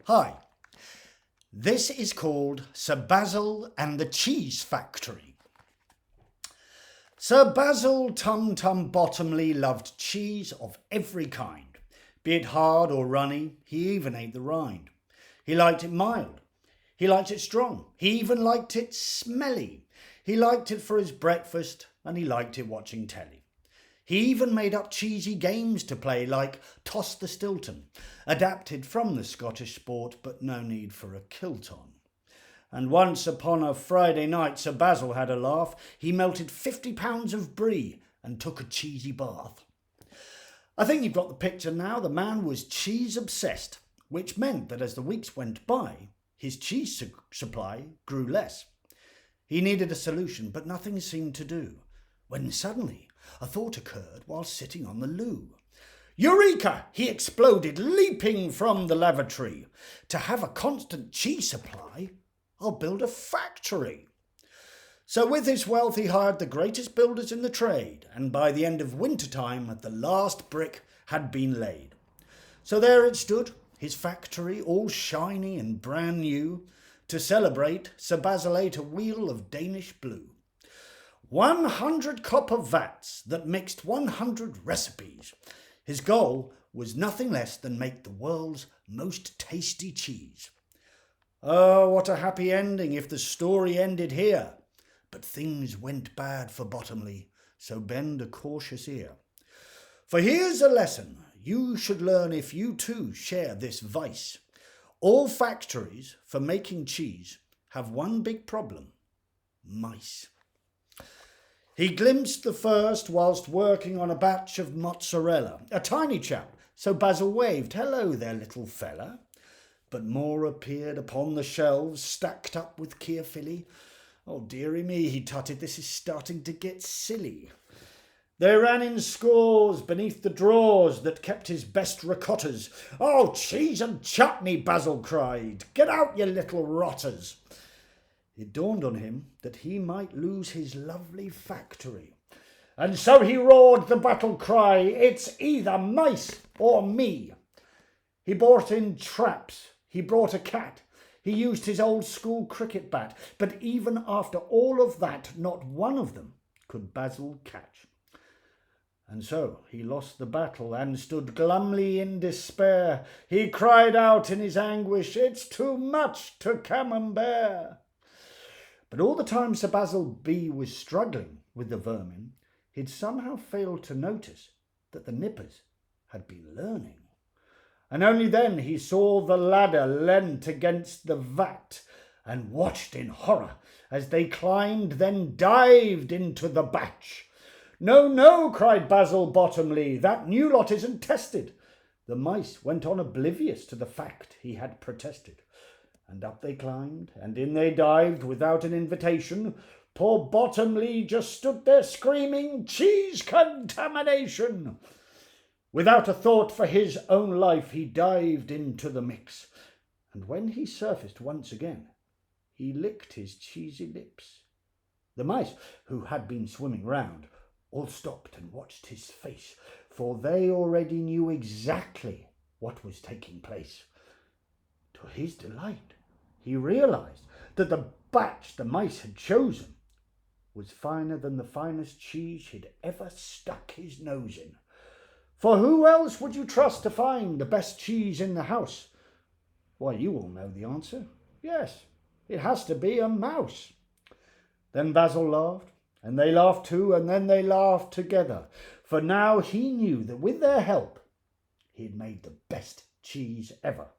Hi, this is called Sir Basil and the Cheese Factory. Sir Basil Tum Tum Bottomley loved cheese of every kind, be it hard or runny. He even ate the rind. He liked it mild. He liked it strong. He even liked it smelly. He liked it for his breakfast and he liked it watching telly. He even made up cheesy games to play like Toss the Stilton, adapted from the Scottish sport but no need for a kilt on. And once upon a Friday night Sir Basil had a laugh. He melted 50 pounds of brie and took a cheesy bath. I think you've got the picture now. The man was cheese obsessed, which meant that as the weeks went by, his cheese supply grew less. He needed a solution, but nothing seemed to do, when suddenly a thought occurred while sitting on the loo. Eureka! He exploded, leaping from the lavatory. To have a constant cheese supply, I'll build a factory. So with his wealth he hired the greatest builders in the trade, and by the end of winter time the last brick had been laid. So there it stood, his factory, all shiny and brand new. To celebrate, Sir Basil ate a wheel of Danish blue. 100 copper vats that mixed 100 recipes. His goal was nothing less than make the world's most tasty cheese. Oh, what a happy ending if the story ended here. But things went bad for Bottomley, so bend a cautious ear. For here's a lesson you should learn if you too share this vice. All factories for making cheese have one big problem: mice. He glimpsed the first whilst working on a batch of mozzarella. A tiny chap, so Basil waved, "Hello there, little fella." But more appeared upon the shelves, stacked up with Keir-filly. "Oh, dearie me," he tutted, "this is starting to get silly." They ran in scores beneath the drawers that kept his best ricottas. "Oh, cheese and chutney," Basil cried. "Get out, you little rotters." It dawned on him that he might lose his lovely factory. And so he roared the battle cry, "It's either mice or me." He brought in traps. He brought a cat. He used his old school cricket bat. But even after all of that, not one of them could Basil catch. And so he lost the battle and stood glumly in despair. He cried out in his anguish, "It's too much to camembert." But all the time Sir Basil B was struggling with the vermin, he'd somehow failed to notice that the nippers had been learning. And only then he saw the ladder leant against the vat and watched in horror as they climbed, then dived into the batch. "No, no," cried Basil Bottomley, "that new lot isn't tested." The mice went on oblivious to the fact he had protested. And up they climbed, and in they dived without an invitation. Poor Bottomley just stood there screaming, "Cheese contamination!" Without a thought for his own life, he dived into the mix. And when he surfaced once again, he licked his cheesy lips. The mice, who had been swimming round, all stopped and watched his face, for they already knew exactly what was taking place. To his delight, he realized that the batch the mice had chosen was finer than the finest cheese he'd ever stuck his nose in. For who else would you trust to find the best cheese in the house? Why, you all know the answer. Yes, it has to be a mouse. Then Basil laughed, and they laughed too, and then they laughed together. For now he knew that with their help, he had made the best cheese ever.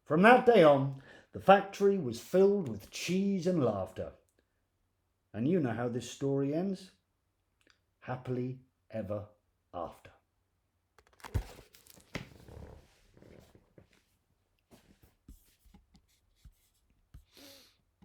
From that day on, the factory was filled with cheese and laughter. And you know how this story ends. Happily ever after.